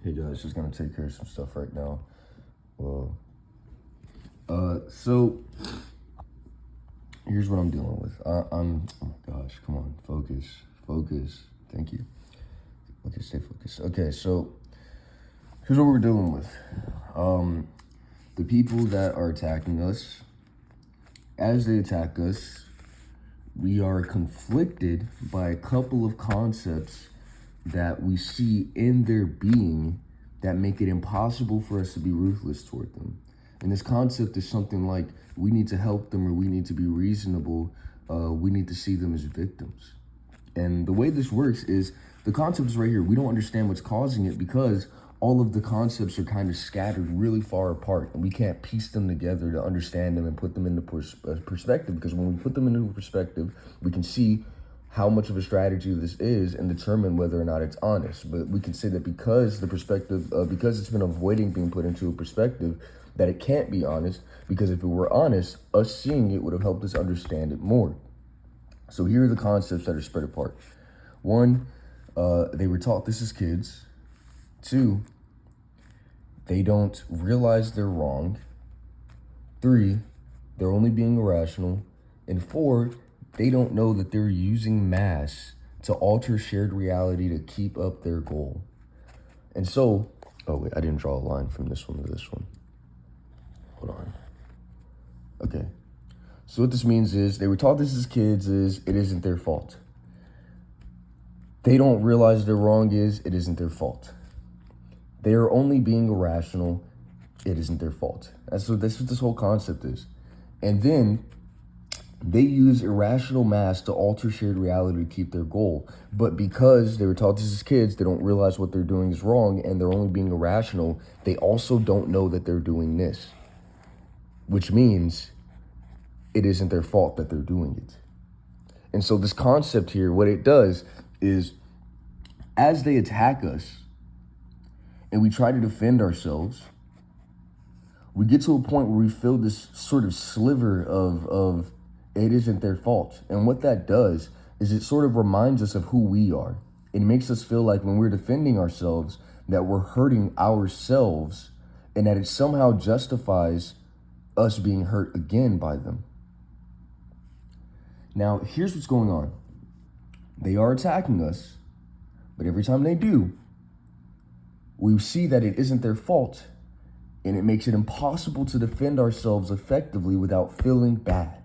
Hey guys, just gonna take care of some stuff right now. Well, so here's what I'm dealing with. Oh my gosh, come on, focus. Thank you. Okay, stay focused. Okay, so here's what we're dealing with. The people that are attacking us, as they attack us, we are conflicted by a couple of concepts that we see in their being that make it impossible for us to be ruthless toward them. And this concept is something like we need to help them or we need to be reasonable. We need to see them as victims. And the way this works is the concept is right here. We don't understand what's causing it because all of the concepts are kind of scattered really far apart. And we can't piece them together to understand them and put them into perspective. Because when we put them into perspective, we can see how much of a strategy this is and determine whether or not it's honest. But we can say that because the perspective, because it's been avoiding being put into a perspective, that it can't be honest, because if it were honest, us seeing it would have helped us understand it more. So here are the concepts that are spread apart. One, they were taught this as kids. Two, they don't realize they're wrong. Three, they're only being irrational. And four, they don't know that they're using mass to alter shared reality to keep up their goal. And so, oh wait, I didn't draw a line from this one to this one. Hold on. Okay. So what this means is they were taught this as kids is it isn't their fault. They don't realize they're wrong is it isn't their fault. They are only being irrational. It isn't their fault. That's what this whole concept is. And then they use irrational mass to alter shared reality to keep their goal. But because they were taught this as kids, they don't realize what they're doing is wrong and they're only being irrational. They also don't know that they're doing this, which means it isn't their fault that they're doing it. And so this concept here, what it does is as they attack us and we try to defend ourselves, we get to a point where we feel this sort of sliver of it isn't their fault. And what that does is it sort of reminds us of who we are. It makes us feel like when we're defending ourselves that we're hurting ourselves and that it somehow justifies us being hurt again by them. Now, here's what's going on. They are attacking us, but every time they do, we see that it isn't their fault, and it makes it impossible to defend ourselves effectively without feeling bad.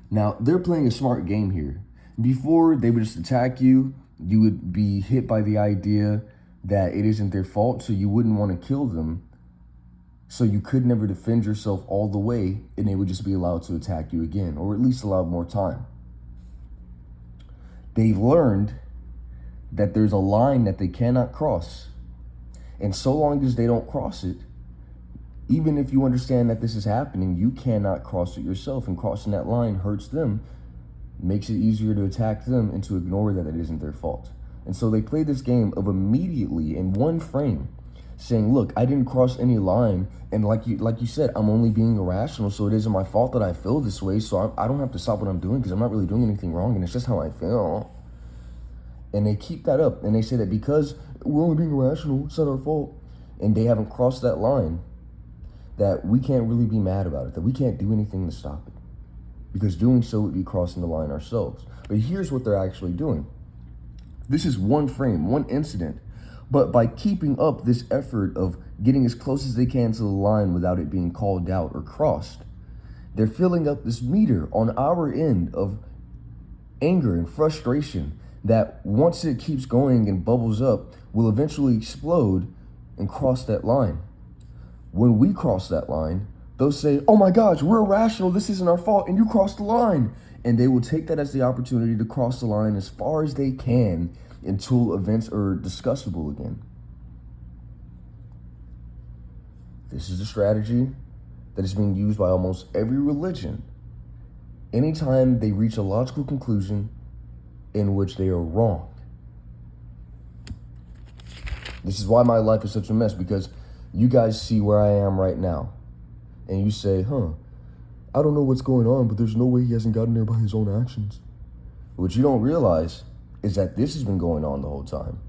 Now, they're playing a smart game here. Before they would just attack you, you would be hit by the idea that it isn't their fault, so you wouldn't want to kill them. So you could never defend yourself all the way, and they would just be allowed to attack you again, or at least allowed more time. They've learned that there's a line that they cannot cross. And so long as they don't cross it, even if you understand that this is happening, you cannot cross it yourself. And crossing that line hurts them, makes it easier to attack them and to ignore that it isn't their fault. And so they play this game of immediately in one frame saying, look, I didn't cross any line. And like you said, I'm only being irrational. So it isn't my fault that I feel this way. So I don't have to stop what I'm doing because I'm not really doing anything wrong. And it's just how I feel. And they keep that up. And they say that because we're only being irrational, it's not our fault. And they haven't crossed that line, that we can't really be mad about it, that we can't do anything to stop it. Because doing so would be crossing the line ourselves. But here's what they're actually doing. This is one frame, one incident. But by keeping up this effort of getting as close as they can to the line without it being called out or crossed, they're filling up this meter on our end of anger and frustration that once it keeps going and bubbles up, will eventually explode and cross that line. When we cross that line, they'll say, oh my gosh, we're irrational, this isn't our fault, and you crossed the line. And they will take that as the opportunity to cross the line as far as they can until events are discussable again. This is a strategy that is being used by almost every religion anytime they reach a logical conclusion in which they are wrong. This is why my life is such a mess, because you guys see where I am right now and you say, I don't know what's going on, but there's no way he hasn't gotten there by his own actions. What you don't realize is that this has been going on the whole time.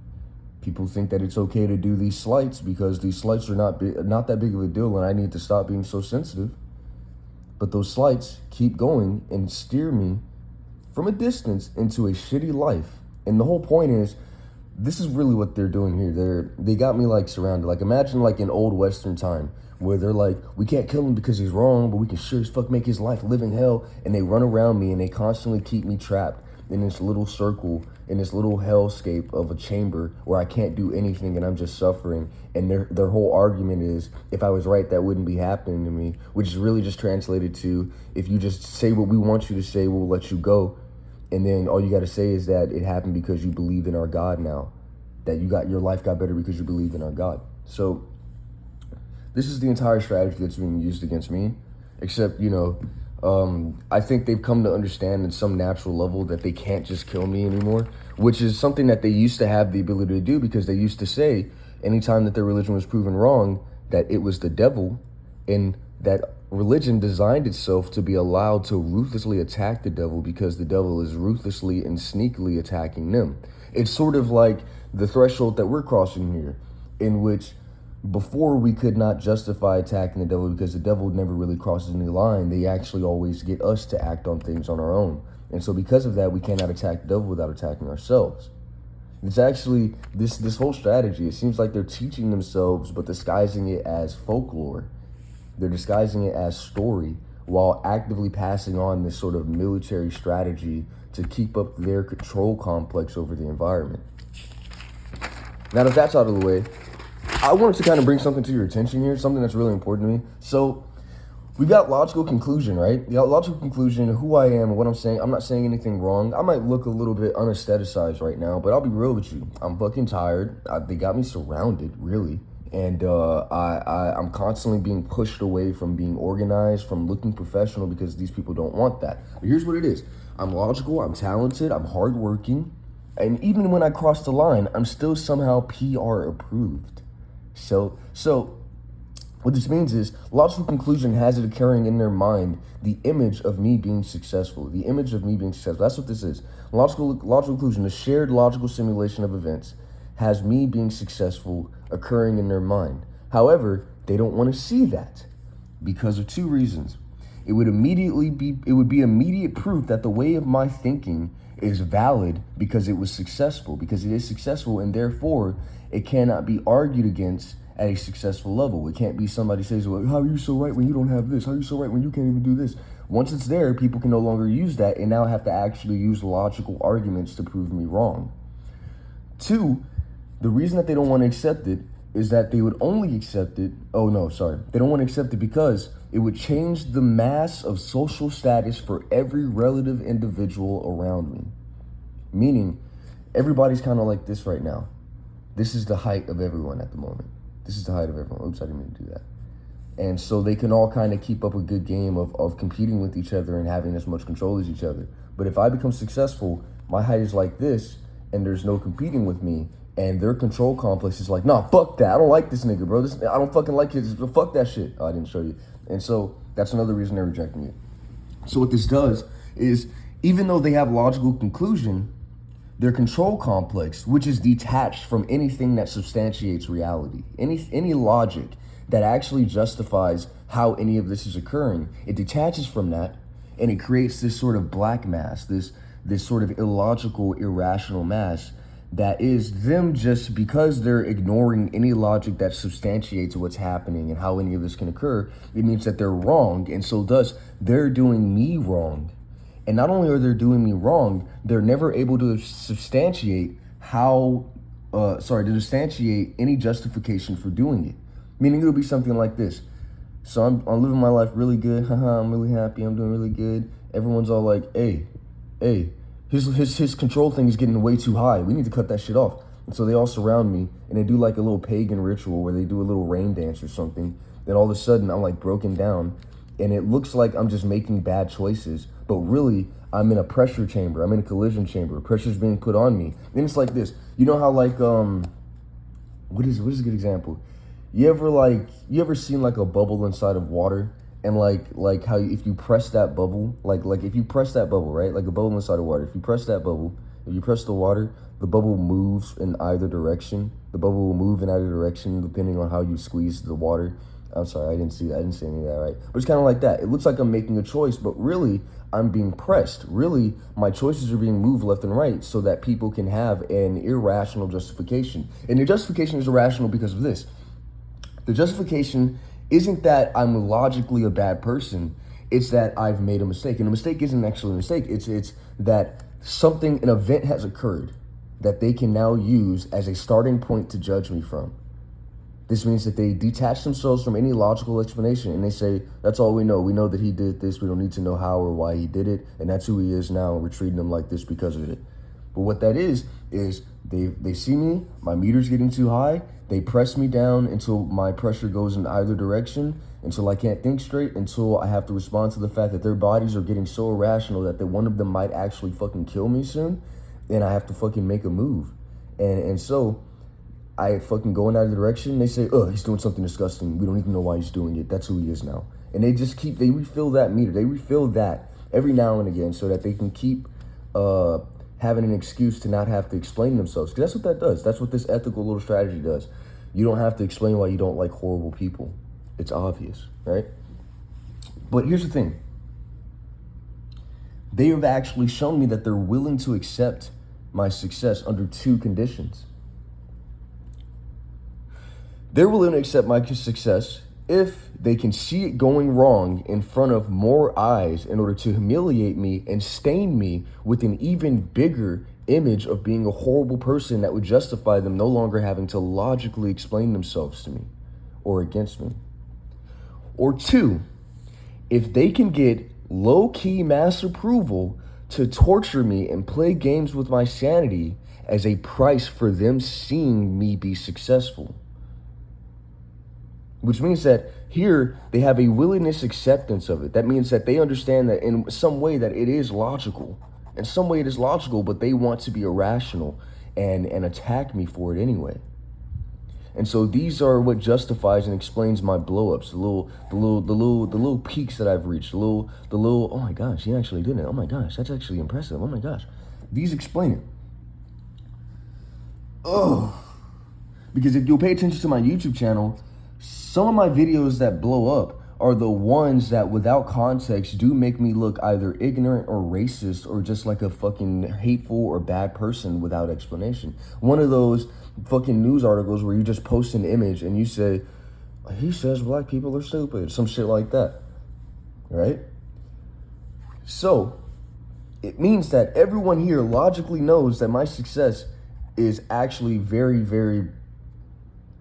People think that it's okay to do these slights because these slights are not that big of a deal, and I need to stop being so sensitive. But those slights keep going and steer me from a distance into a shitty life. And the whole point is, this is really what they're doing here. They got me like surrounded. Like imagine like in old Western time where they're like, we can't kill him because he's wrong, but we can sure as fuck make his life living hell. And they run around me and they constantly keep me trapped in this little circle, in this little hellscape of a chamber where I can't do anything and I'm just suffering. And their whole argument is, if I was right, that wouldn't be happening to me, which is really just translated to, if you just say what we want you to say, we'll let you go. And then all you got to say is that it happened because you believed in our God now, that your life got better because you believed in our God. So this is the entire strategy that's being used against me, except, I think they've come to understand in some natural level that they can't just kill me anymore, which is something that they used to have the ability to do, because they used to say anytime that their religion was proven wrong, that it was the devil, and that religion designed itself to be allowed to ruthlessly attack the devil because the devil is ruthlessly and sneakily attacking them. It's sort of like the threshold that we're crossing here, in which before we could not justify attacking the devil because the devil never really crosses any line. They actually always get us to act on things on our own. And so because of that, we cannot attack the devil without attacking ourselves. It's actually this whole strategy. It seems like they're teaching themselves, but disguising it as folklore. They're disguising it as story while actively passing on this sort of military strategy to keep up their control complex over the environment. Now that that's out of the way, I wanted to kind of bring something to your attention here, something that's really important to me. So we've got logical conclusion, right? You got logical conclusion, who I am and what I'm saying. I'm not saying anything wrong. I might look a little bit unestheticized right now, but I'll be real with you. I'm fucking tired. They got me surrounded, really. And I'm constantly being pushed away from being organized, from looking professional, because these people don't want that. But here's what it is. I'm logical, I'm talented, I'm hardworking. And even when I cross the line, I'm still somehow PR approved. So what this means is logical conclusion has it occurring in their mind, the image of me being successful, the image of me being successful. That's what this is. Logical conclusion, the shared logical simulation of events, has me being successful occurring in their mind. However, they don't want to see that because of two reasons. It would be immediate proof that the way of my thinking is valid because it was successful, because it is successful, and therefore it cannot be argued against at a successful level. It can't be somebody says, well, how are you so right when you don't have this? How are you so right when you can't even do this? Once it's there, people can no longer use that and now have to actually use logical arguments to prove me wrong. Two, the reason that they don't want to accept it is that they would only accept it. They don't want to accept it because it would change the mass of social status for every relative individual around me. Meaning, everybody's kind of like this right now. This is the height of everyone at the moment. This is the height of everyone. Oops, I didn't mean to do that. And so they can all kind of keep up a good game of competing with each other and having as much control as each other. But if I become successful, my height is like this, and there's no competing with me, and their control complex is like, nah, fuck that. I don't like this nigga, bro. I don't fucking like his. Fuck that shit. Oh, I didn't show you. And so that's another reason they're rejecting it. So what this does is, even though they have logical conclusion, their control complex, which is detached from anything that substantiates reality, any logic that actually justifies how any of this is occurring, it detaches from that, and it creates this sort of black mass, this sort of illogical, irrational mass that is them just because they're ignoring any logic that substantiates what's happening and how any of this can occur. It means that they're wrong, and so thus they're doing me wrong. And not only are they doing me wrong, they're never able to substantiate substantiate any justification for doing it. Meaning it'll be something like this. So I'm living my life really good. I'm really happy. I'm doing really good. Everyone's all like, hey, his control thing is getting way too high. We need to cut that shit off. And so they all surround me, and they do like a little pagan ritual where they do a little rain dance or something. Then all of a sudden I'm like broken down, and it looks like I'm just making bad choices. But really, I'm in a pressure chamber. I'm in a collision chamber. Pressure's being put on me. And it's like this. You know how like, what is a good example? You ever seen like a bubble inside of water? And like how if you press that bubble, like if you press that bubble, right? Like a bubble inside of water. If you press that bubble If you press the water, the bubble moves in either direction. The bubble will move in either direction depending on how you squeeze the water. I'm sorry, I didn't say any of that right. But it's kind of like that. It looks like I'm making a choice, but really I'm being pressed. Really, my choices are being moved left and right so that people can have an irrational justification. And the justification is irrational because of this. The justification isn't that I'm logically a bad person. It's that I've made a mistake. And a mistake isn't actually a mistake. It's that an event has occurred that they can now use as a starting point to judge me from. This means that they detach themselves from any logical explanation and they say, that's all we know. We know that he did this. We don't need to know how or why he did it. And that's who he is now. And we're treating him like this because of it. But what that is they see me, my meter's getting too high. They press me down until my pressure goes in either direction, until I can't think straight, until I have to respond to the fact that their bodies are getting so irrational that one of them might actually fucking kill me soon. And I have to fucking make a move. And so I fucking go in either direction. They say, he's doing something disgusting. We don't even know why he's doing it. That's who he is now. And they just they refill that meter. They refill that every now and again so that they can keep having an excuse to not have to explain themselves. Because that's what that does. That's what this ethical little strategy does. You don't have to explain why you don't like horrible people. It's obvious, right? But here's the thing. They have actually shown me that they're willing to accept my success under two conditions. They're willing to accept my success if they can see it going wrong in front of more eyes in order to humiliate me and stain me with an even bigger image of being a horrible person that would justify them no longer having to logically explain themselves to me or against me. Or two, if they can get low-key mass approval to torture me and play games with my sanity as a price for them seeing me be successful. Which means that here they have a willingness acceptance of it. That means that they understand that in some way that it is logical. In some way it is logical, but they want to be irrational and attack me for it anyway. And so these are what justifies and explains my blow-ups, the little peaks that I've reached, the little, oh my gosh, he actually did it. Oh my gosh, that's actually impressive. Oh my gosh. These explain it. Because if you'll pay attention to my YouTube channel, some of my videos that blow up are the ones that without context do make me look either ignorant or racist or just like a fucking hateful or bad person without explanation. One of those fucking news articles where you just post an image and you say, he says black people are stupid, some shit like that, right? So it means that everyone here logically knows that my success is actually very, very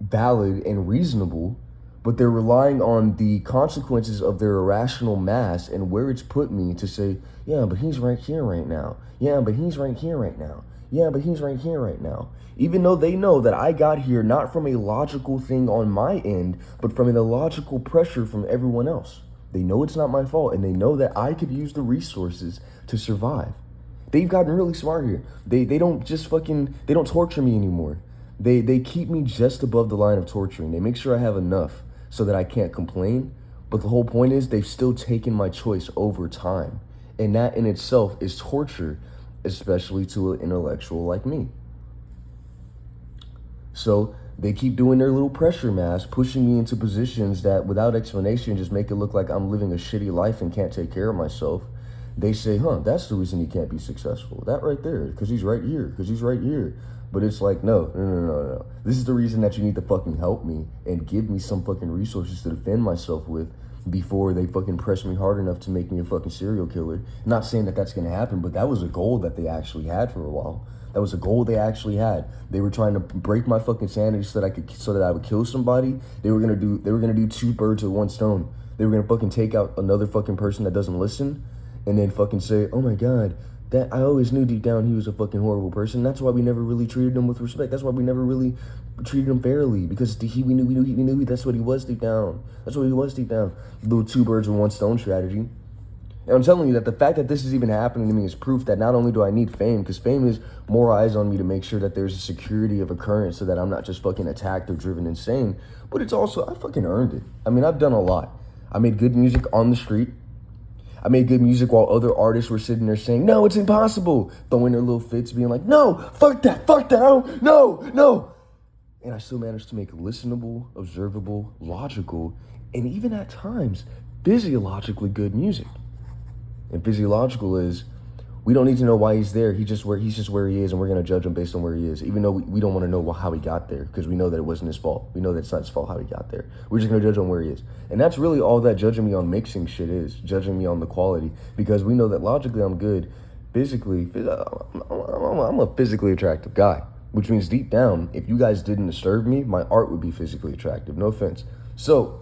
valid and reasonable, but they're relying on the consequences of their irrational mass and where it's put me to say, yeah, but he's right here right now. Yeah, but he's right here right now. Yeah, but he's right here right now. Even though they know that I got here not from a logical thing on my end, but from a logical pressure from everyone else. They know it's not my fault, and they know that I could use the resources to survive. They've gotten really smart here. They don't just they don't torture me anymore. They keep me just above the line of torturing. They make sure I have enough so that I can't complain. But the whole point is they've still taken my choice over time. And that in itself is torture, especially to an intellectual like me. So they keep doing their little pressure mass, pushing me into positions that without explanation just make it look like I'm living a shitty life and can't take care of myself. They say, that's the reason he can't be successful. That right there, because he's right here, because he's right here. But it's like, no. This is the reason that you need to fucking help me and give me some fucking resources to defend myself with before they fucking press me hard enough to make me a fucking serial killer. Not saying that that's going to happen, but that was a goal that they actually had for a while. That was a goal they actually had. They were trying to break my fucking sanity so that I would kill somebody. They were gonna do two birds with one stone. They were gonna fucking take out another fucking person that doesn't listen, and then fucking say, oh my God, that I always knew deep down he was a fucking horrible person. That's why we never really treated him with respect. That's why we never really treated him fairly, because we knew that's what he was deep down. That's what he was deep down. The two birds with one stone strategy. And I'm telling you that the fact that this is even happening to me is proof that not only do I need fame, because fame is more eyes on me to make sure that there's a security of occurrence so that I'm not just fucking attacked or driven insane, but it's also, I fucking earned it. I mean, I've done a lot. I made good music on the street. I made good music while other artists were sitting there saying, no, it's impossible. Throwing their little fits, being like, no, fuck that, I don't, no. And I still managed to make listenable, observable, logical, and even at times, physiologically good music. And physiological is, we don't need to know why he's there. He's just where he is, and we're gonna judge him based on where he is. Even though we don't want to know how he got there, because we know that it wasn't his fault. We know that it's not his fault how he got there. We're just gonna judge on where he is, and that's really all that judging me on mixing shit is. Judging me on the quality, because we know that logically I'm good. Physically, I'm a physically attractive guy, which means deep down, if you guys didn't disturb me, my art would be physically attractive. No offense. So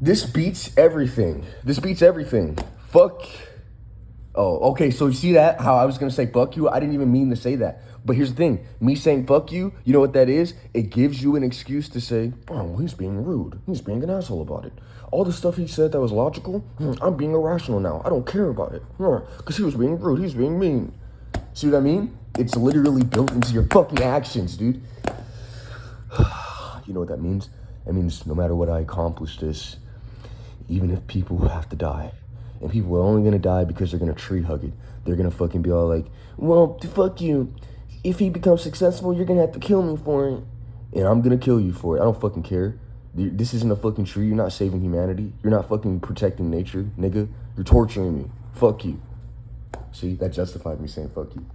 this beats everything. Fuck. Oh, okay, so you see that? How I was gonna say fuck you? I didn't even mean to say that. But here's the thing. Me saying fuck you, you know what that is? It gives you an excuse to say, oh, he's being rude. He's being an asshole about it. All the stuff he said that was logical, I'm being irrational now. I don't care about it. Because he was being rude. He's being mean. See what I mean? It's literally built into your fucking actions, dude. You know what that means? That means no matter what I accomplish this, even if people have to die, and people are only gonna die because they're gonna tree hug it. They're gonna fucking be all like, well, fuck you. If he becomes successful, you're gonna have to kill me for it. And I'm gonna kill you for it. I don't fucking care. This isn't a fucking tree. You're not saving humanity. You're not fucking protecting nature, nigga. You're torturing me. Fuck you. See, that justified me saying fuck you.